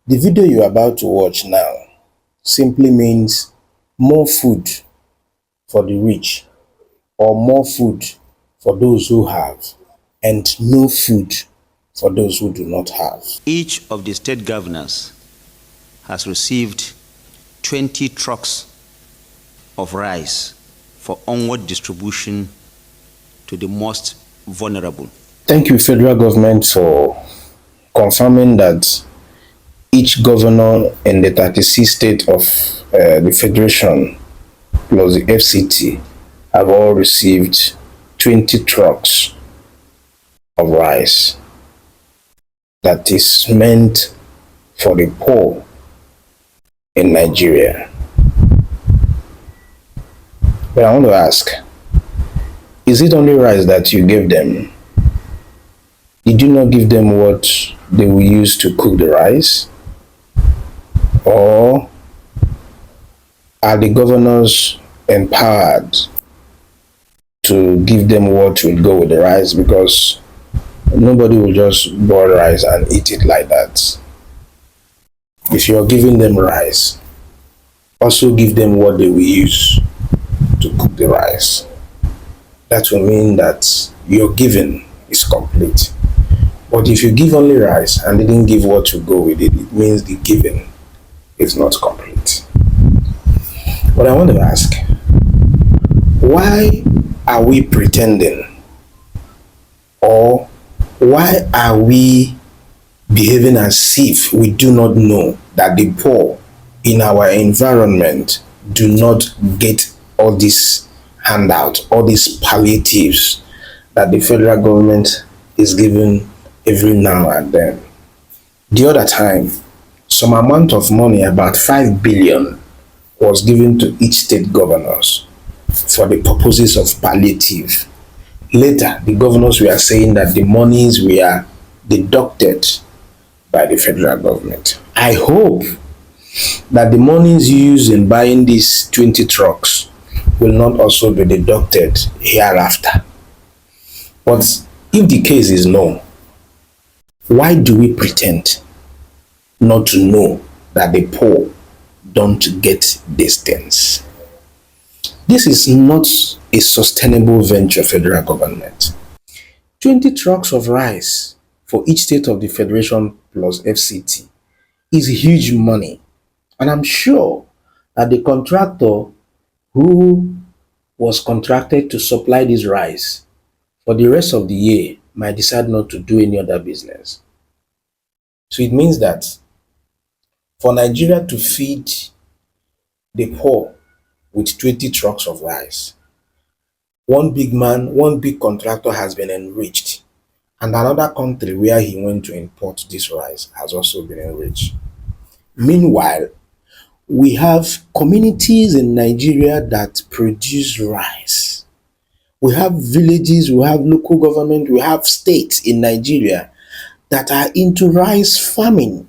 The video you're about to watch now simply means more food for the rich or more food for those who have and no food for those who do not have. Each of the state governors has received 20 trucks of rice for onward distribution to the most vulnerable. Thank you, federal government, for confirming that each governor in the 36 states of the federation plus the FCT have all received 20 trucks of rice that is meant for the poor in Nigeria. But I want to ask, is it only rice that you gave them? Did you not give them what they will use to cook the rice? Or are the governors empowered to give them what will go with the rice? Because nobody will just boil rice and eat it like that. If you're giving them rice, also give them what they will use to cook the rice. That will mean that your giving is complete. But if you give only rice and didn't give what to go with it, it means the giving is not complete. But I want to ask, why are we pretending, or why are we behaving as if we do not know that the poor in our environment do not get all these handouts, all these palliatives that the federal government is giving every now and then? The other time, some amount of money, about 5 billion, was given to each state governors for the purposes of palliative. Later, the governors were saying that the monies were deducted by the federal government. I hope that the monies used in buying these 20 trucks will not also be deducted hereafter. But if the case is no, why do we pretend not to know that the poor don't get these things? This is not a sustainable venture, federal government. 20 trucks of rice for each state of the federation plus FCT is huge money. And I'm sure that the contractor who was contracted to supply this rice for the rest of the year might decide not to do any other business. So it means that for Nigeria to feed the poor with 20 trucks of rice, one big man, one big contractor has been enriched, and another country where he went to import this rice has also been enriched. Meanwhile, we have communities in Nigeria that produce rice. We have villages, we have local government, we have states in Nigeria that are into rice farming.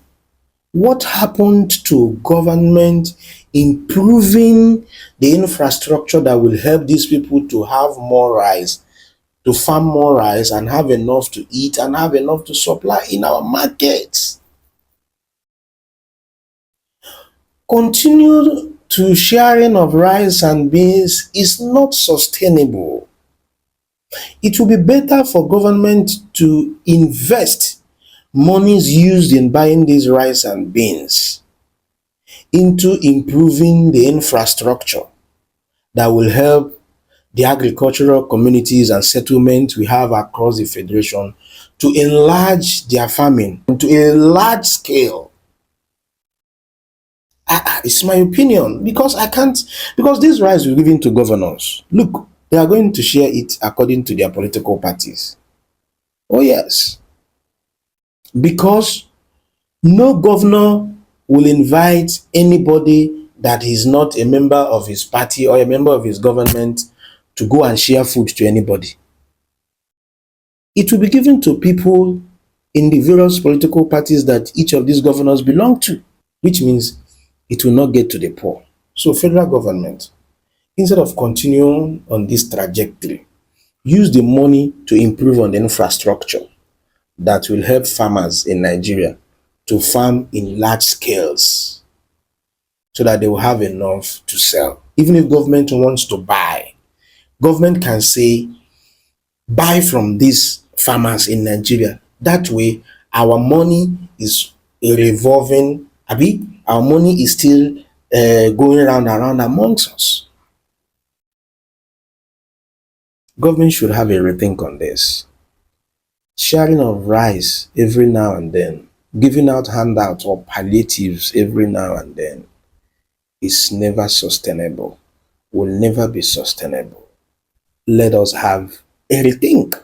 What happened to government improving the infrastructure that will help these people to have more rice, to farm more rice and have enough to eat and have enough to supply in our markets? Continue to sharing of rice and beans is not sustainable. It will be better for government to invest monies used in buying these rice and beans into improving the infrastructure that will help the agricultural communities and settlements we have across the federation to enlarge their farming to a large scale. It's my opinion, because because this rice we're giving to governors, look, they are going to share it according to their political parties. Oh yes. Because no governor will invite anybody that is not a member of his party or a member of his government to go and share food to anybody. It will be given to people in the various political parties that each of these governors belong to, which means it will not get to the poor. So federal government, instead of continuing on this trajectory, use the money to improve on the infrastructure that will help farmers in Nigeria to farm in large scales so that they will have enough to sell. Even if government wants to buy, government can say, buy from these farmers in Nigeria. That way, our money is revolving. Abi, our money is still going round and round amongst us. Government should have a rethink on this. Sharing of rice every now and then, giving out handouts or palliatives every now and then is never sustainable, will never be sustainable. Let us have a rethink.